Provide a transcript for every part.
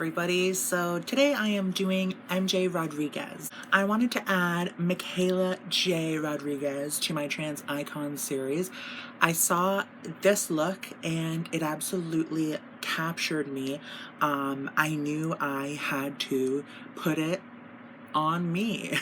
everybody. So today I am doing MJ Rodriguez. I wanted to add Michaela J. Rodriguez to my Trans Icon series. I saw this look and it absolutely captured me. I knew I had to put it on me.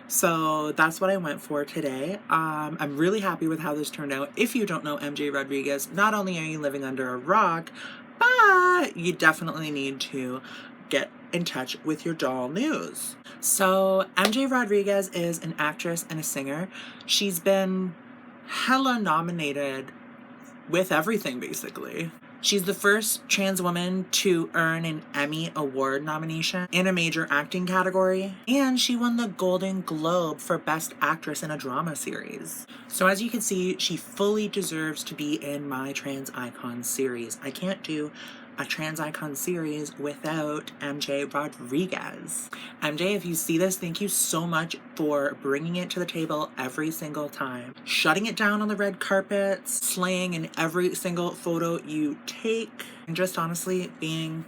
So that's what I went for today. I'm really happy with how this turned out. If you don't know MJ Rodriguez, not only are you living under a rock, but you definitely need to get in touch with your doll news. So MJ Rodriguez is an actress and a singer. She's been hella nominated with everything, basically. She's the first trans woman to earn an Emmy Award nomination in a major acting category, and she won the Golden Globe for Best Actress in a Drama Series. So as you can see, she fully deserves to be in my Trans Icon series. I can't do a Trans Icon series without MJ Rodriguez. MJ, if you see this, thank you so much for bringing it to the table every single time. Shutting it down on the red carpets, slaying in every single photo you take, and just honestly being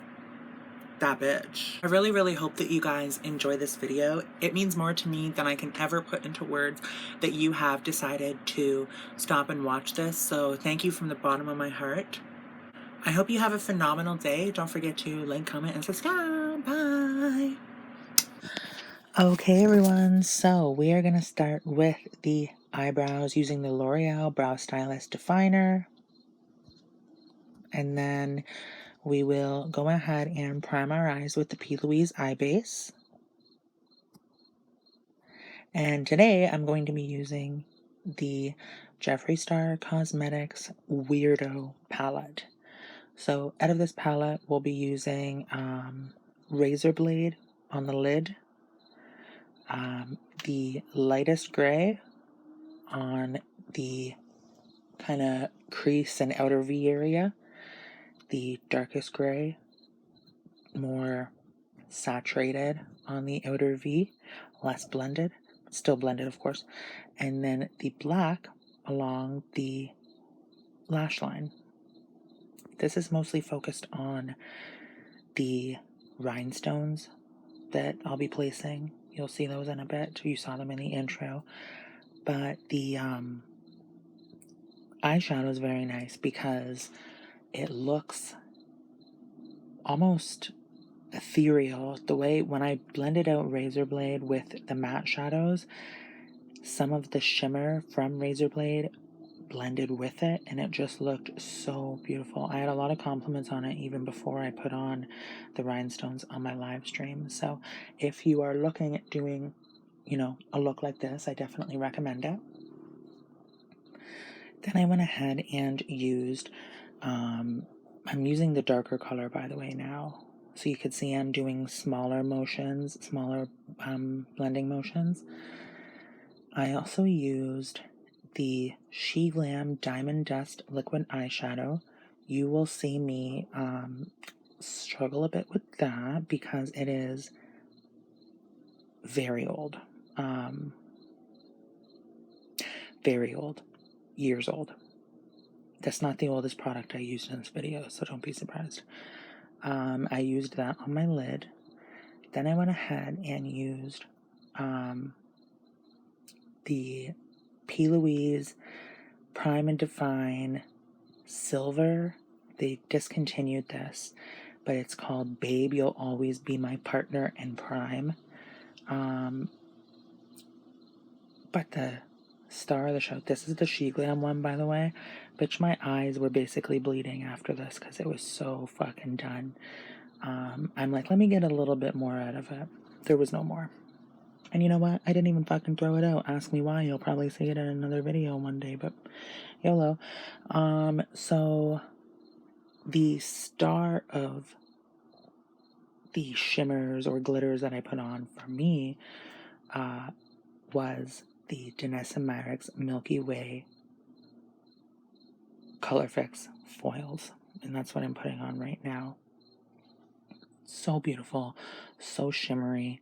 that bitch. I really hope that you guys enjoy this video. It means more to me than I can ever put into words that you have decided to stop and watch this. So thank you from the bottom of my heart. I hope you have a phenomenal day. Don't forget to like, comment, and subscribe. Bye. Okay, everyone. So we are going to start with the eyebrows using the L'Oreal Brow Stylist Definer. And then we will go ahead and prime our eyes with the P. Louise Eye Base. And today I'm going to be using the Jeffree Star Cosmetics Weirdo palette. So out of this palette, we'll be using Razor Blade on the lid, the lightest gray on the kind of crease and outer V area, the darkest gray, more saturated on the outer V, less blended, still blended of course, and then the black along the lash line. This is mostly focused on the rhinestones that I'll be placing. You'll see those in a bit. You saw them in the intro. But the eyeshadow is very nice because it looks almost ethereal. The way when I blended out Razor Blade with the matte shadows, some of the shimmer from Razor Blade blended with it and it just looked so beautiful. I had a lot of compliments on it even before I put on the rhinestones on my live stream. So if you are looking at doing, you know, a look like this, I definitely recommend it. Then I went ahead and used, I'm using the darker color by the way now. So you could see I'm doing smaller motions, smaller blending motions. I also used the She Glam Diamond Dust Liquid Eyeshadow. You will see me struggle a bit with that because it is very old. Very old. Years old. That's not the oldest product I used in this video, so don't be surprised. I used that on my lid. Then I went ahead and used the P. Louise Prime and Define Silver. They discontinued this, but it's called Babe, You'll Always Be My Partner in Prime. But the star of the show, this is the She Glam one, by the way. Bitch, my eyes were basically bleeding after this because it was so fucking done. I'm like, let me get a little bit more out of it. There was no more. And you know what? I didn't even fucking throw it out. Ask me why. You'll probably see it in another video one day, but YOLO. So the star of the shimmers or glitters that I put on for me was the Danessa Myricks Milky Way Colorfix foils. And that's what I'm putting on right now. So beautiful. So shimmery.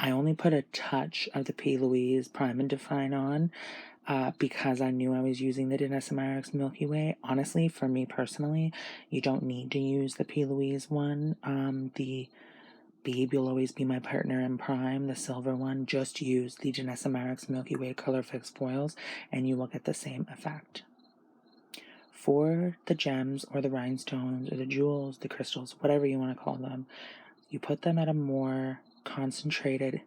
I only put a touch of the P. Louise Prime and Define on. because I knew I was using the Danessa Myricks Milky Way. Honestly, for me personally, you don't need to use the P. Louise one. The Babe, You'll Always Be My Partner in Prime, the silver one. Just use the Danessa Myricks Milky Way Colourfix foils and you will get the same effect. For the gems or the rhinestones or the jewels, the crystals, whatever you want to call them, you put them at a more concentrated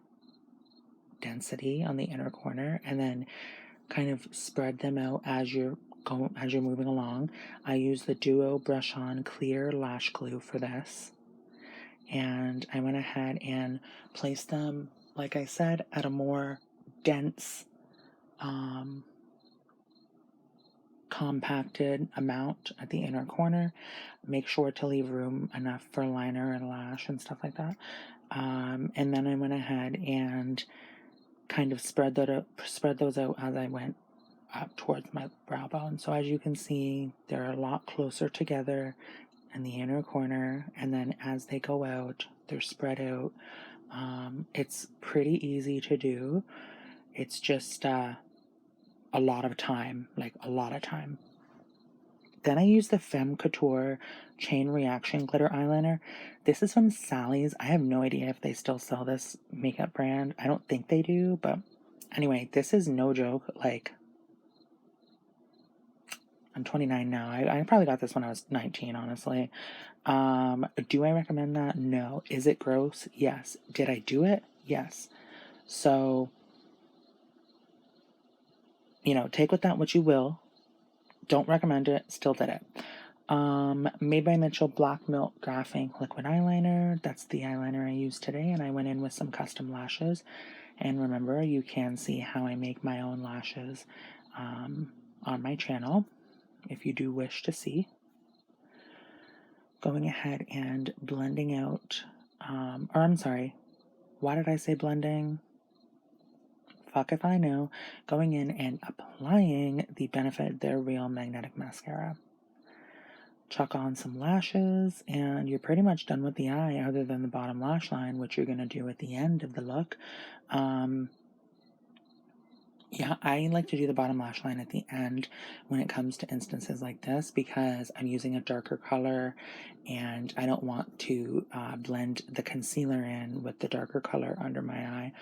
density on the inner corner and then kind of spread them out as you're moving along. I use the Duo Brush On Clear Lash Glue for this. And I went ahead and placed them, like I said, at a more dense, compacted amount at the inner corner. Make sure to leave room enough for liner and lash and stuff like that. And then I went ahead and kind of spread those out as I went up towards my brow bone. So as you can see, they're a lot closer together in the inner corner, and then as they go out, they're spread out. It's pretty easy to do. It's just a lot of time, like a lot of time. Then I use the Femme Couture Chain Reaction Glitter Eyeliner. This is from Sally's. I have no idea if they still sell this makeup brand. I don't think they do, but anyway, this is no joke. Like, I'm 29 now. I probably got this when I was 19, honestly. Do I recommend that? No. Is it gross? Yes. Did I do it? Yes. So, take with that what you will. Don't recommend it. Still did it. Made by Mitchell Black Milk Graphing Liquid Eyeliner. That's the eyeliner I used today, and I went in with some custom lashes. And remember, you can see how I make my own lashes on my channel, if you do wish to see. Going ahead and blending out, why did I say blending? Fuck if I know. Going in and applying the Benefit They're Real Magnetic Mascara. Chuck on some lashes, and you're pretty much done with the eye, other than the bottom lash line, which you're going to do at the end of the look. Yeah, I like to do the bottom lash line at the end when it comes to instances like this, because I'm using a darker color and I don't want to blend the concealer in with the darker color under my eye.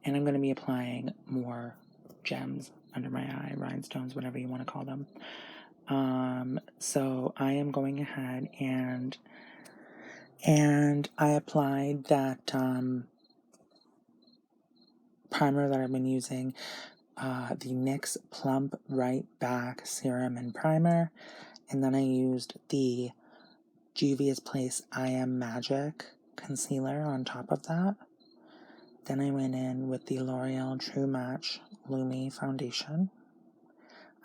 And I'm going to be applying more gems under my eye, rhinestones, whatever you want to call them. So I am going ahead and I applied that primer that I've been using, the NYX Plump Right Back Serum and Primer, and then I used the Juvia's Place I Am Magic concealer on top of that. Then I went in with the L'Oreal True Match Lumi foundation.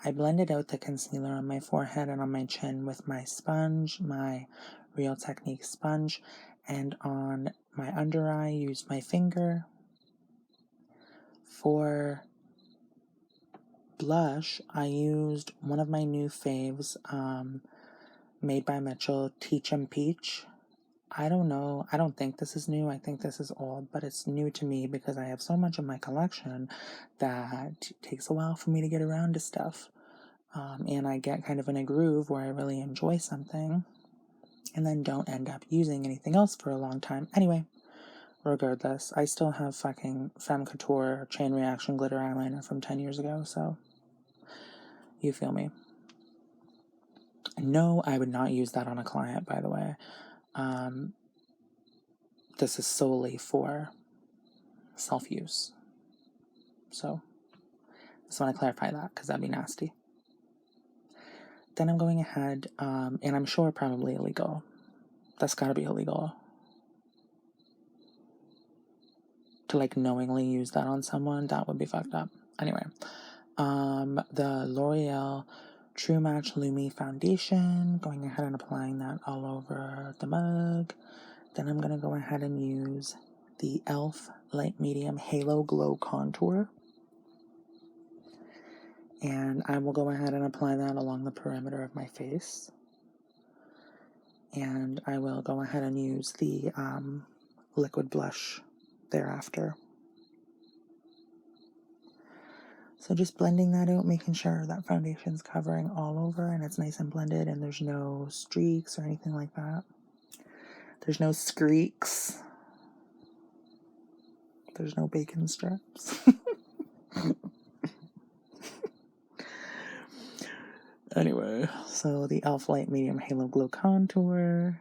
I blended out the concealer on my forehead and on my chin with my sponge, my Real Technique sponge, and on my under eye used my finger. For blush, I used one of my new faves, made by Mitchell, Teach 'em Peach. I don't know. I don't think this is new. I think this is old, but it's new to me because I have so much in my collection that it takes a while for me to get around to stuff. And I get kind of in a groove where I really enjoy something and then don't end up using anything else for a long time. Anyway, regardless, I still have fucking Femme Couture Chain Reaction Glitter Eyeliner from 10 years ago, so you feel me. No, I would not use that on a client, by the way. This is solely for self-use. So, just want to clarify that, because that'd be nasty. Then I'm going ahead, and I'm sure probably illegal. That's gotta be illegal. To, like, knowingly use that on someone, that would be fucked up. Anyway, the L'Oreal True Match Lumi foundation, going ahead and applying that all over the mug. Then I'm going to go ahead and use the e.l.f. Light Medium Halo Glow Contour. And I will go ahead and apply that along the perimeter of my face. And I will go ahead and use the liquid blush thereafter. So just blending that out, making sure that foundation's covering all over and it's nice and blended and there's no streaks or anything like that. There's no screaks. There's no bacon strips. Anyway, so the e.l.f. Light Medium Halo Glow Contour.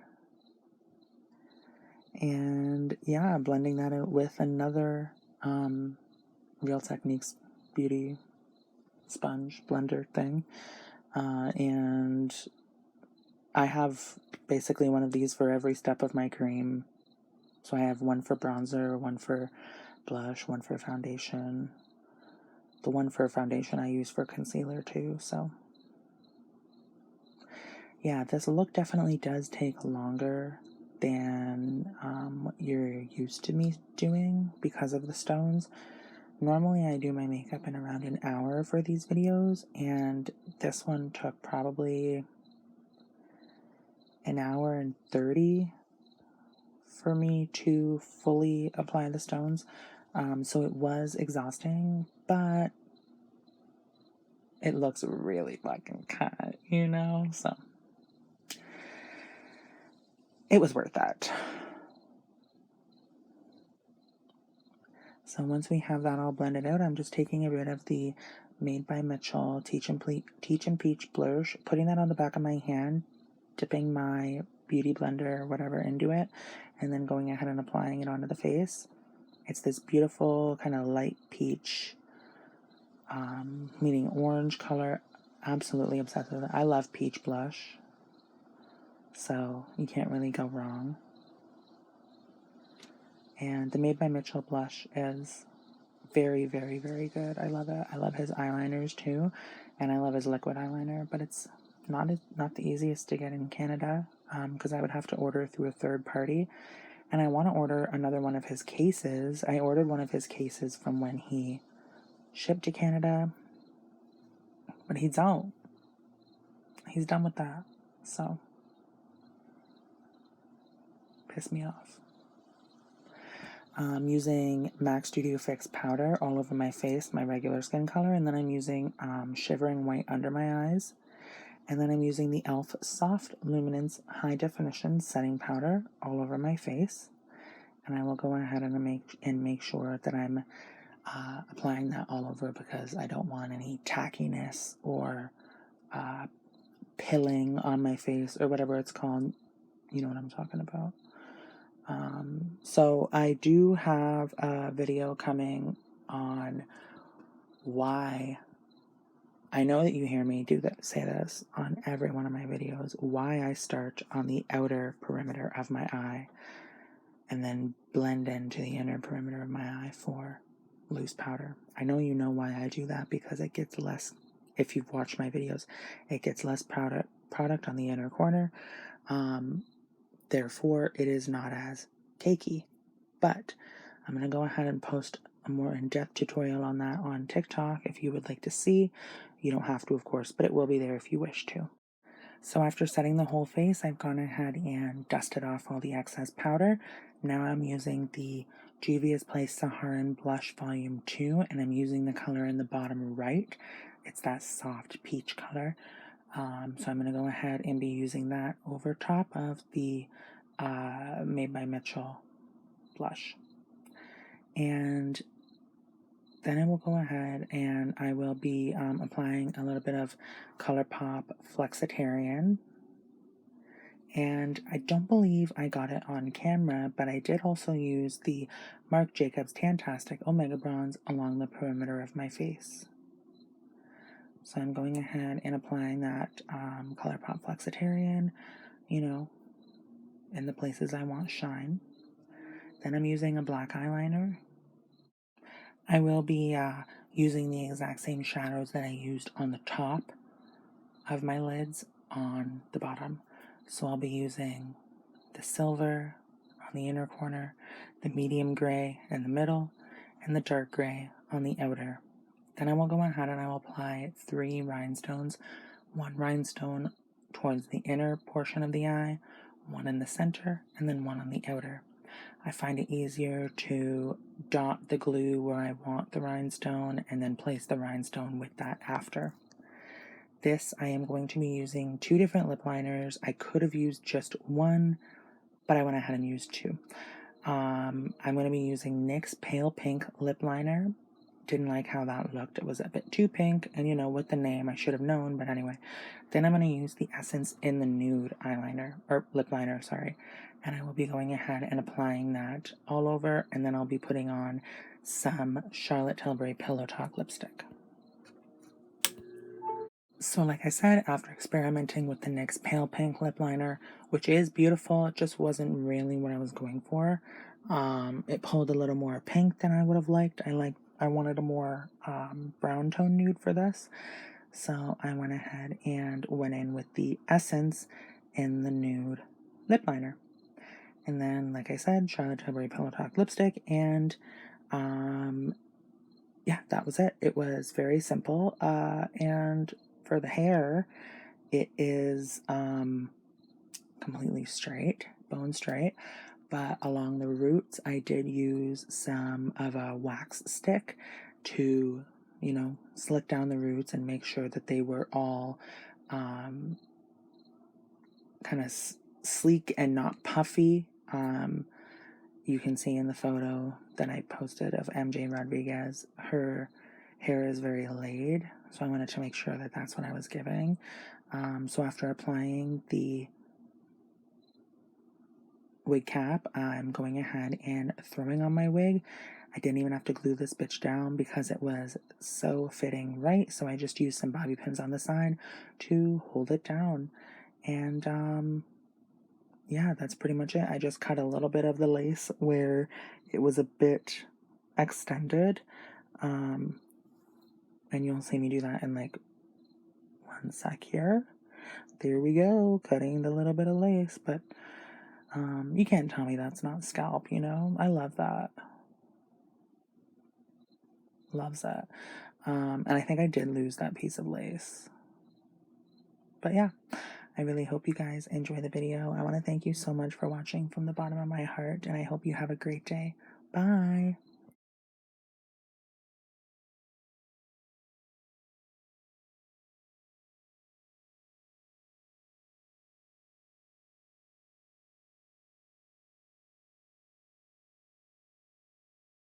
And yeah, blending that out with another Real Techniques Beauty sponge blender thing. And I have basically one of these for every step of my cream. So I have one for bronzer, one for blush, one for foundation. The one for foundation I use for concealer too, so yeah, this look definitely does take longer than what you're used to me doing because of the stones. Normally I do my makeup in around an hour for these videos, and this one took probably an hour and 30 for me to fully apply the stones. So it was exhausting, but it looks really fucking cut, you know? So it was worth that. So once we have that all blended out, I'm just taking a bit of the Made by Mitchell Teach and Peach Blursh, putting that on the back of my hand, dipping my beauty blender or whatever into it, and then going ahead and applying it onto the face. It's this beautiful kind of light peach, meaning orange color. Absolutely obsessed with it. I love peach blush, so you can't really go wrong. And the Made by Mitchell blush is very, very, very good. I love it. I love his eyeliners too, and I love his liquid eyeliner, but it's not the easiest to get in Canada, because I would have to order through a third party, and I want to order another one of his cases. I ordered one of his cases from when he shipped to Canada, but he's out. He's done with that, so pissed me off. I'm using MAC Studio Fix powder all over my face, my regular skin color, and then I'm using Shivering White under my eyes. And then I'm using the e.l.f. Soft Luminance High Definition Setting Powder all over my face. And I will go ahead and make sure that I'm applying that all over, because I don't want any tackiness or pilling on my face or whatever it's called. You know what I'm talking about. So I do have a video coming on why, I know that you hear me say this on every one of my videos, why I start on the outer perimeter of my eye and then blend into the inner perimeter of my eye for loose powder. I know you know why I do that, because it gets less, if you've watched my videos, it gets less product on the inner corner. Therefore, it is not as cakey. But I'm going to go ahead and post a more in-depth tutorial on that on TikTok if you would like to see. You don't have to, of course, but it will be there if you wish to. So after setting the whole face, I've gone ahead and dusted off all the excess powder. Now I'm using the Juvia's Place Saharan Blush Volume 2, and I'm using the color in the bottom right. It's that soft peach color. So I'm going to go ahead and be using that over top of the Made by Mitchell blush. And then I will go ahead and I will be applying a little bit of Colourpop Flexetarian. And I don't believe I got it on camera, but I did also use the Marc Jacobs Tan-tastic Omega Bronze along the perimeter of my face. So I'm going ahead and applying that Colourpop Flexetarian, you know, in the places I want shine. Then I'm using a black eyeliner. I will be using the exact same shadows that I used on the top of my lids on the bottom. So I'll be using the silver on the inner corner, the medium gray in the middle, and the dark gray on the outer. Then I will go ahead and I will apply 3 rhinestones, 1 rhinestone towards the inner portion of the eye, 1 in the center, and then 1 on the outer. I find it easier to dot the glue where I want the rhinestone and then place the rhinestone with that after. This, I am going to be using 2 different lip liners. I could have used just one, but I went ahead and used 2. I'm going to be using NYX Pale Pink Lip Liner. Didn't like how that looked. It was a bit too pink, and you know, with the name, I should have known, but anyway. Then I'm going to use the Essence in the Nude eyeliner, or lip liner, sorry. And I will be going ahead and applying that all over, and then I'll be putting on some Charlotte Tilbury Pillow Talk lipstick. So like I said, after experimenting with the NYX Pale Pink Lip Liner, which is beautiful, it just wasn't really what I was going for. It pulled a little more pink than I would have liked. I wanted a more brown tone nude for this. So I went ahead and went in with the Essence in the Nude Lip Liner. And then, like I said, Charlotte Tilbury Pillow Talk lipstick, and yeah, that was it. It was very simple, and for the hair, it is completely straight, bone straight, but along the roots, I did use some of a wax stick to, you know, slick down the roots and make sure that they were all kind of sleek and not puffy. You can see in the photo that I posted of MJ Rodriguez, her hair is very laid, so I wanted to make sure that that's what I was giving. So after applying the wig cap, I'm going ahead and throwing on my wig. I didn't even have to glue this bitch down because it was so fitting right, so I just used some bobby pins on the side to hold it down. And yeah, that's pretty much it. I just cut a little bit of the lace where it was a bit extended. And you'll see me do that in like 1 sec here. There we go, cutting the little bit of lace, but you can't tell me that's not scalp, you know? I love that. Loves that. And I think I did lose that piece of lace. But yeah, I really hope you guys enjoy the video. I want to thank you so much for watching from the bottom of my heart, and I hope you have a great day. Bye!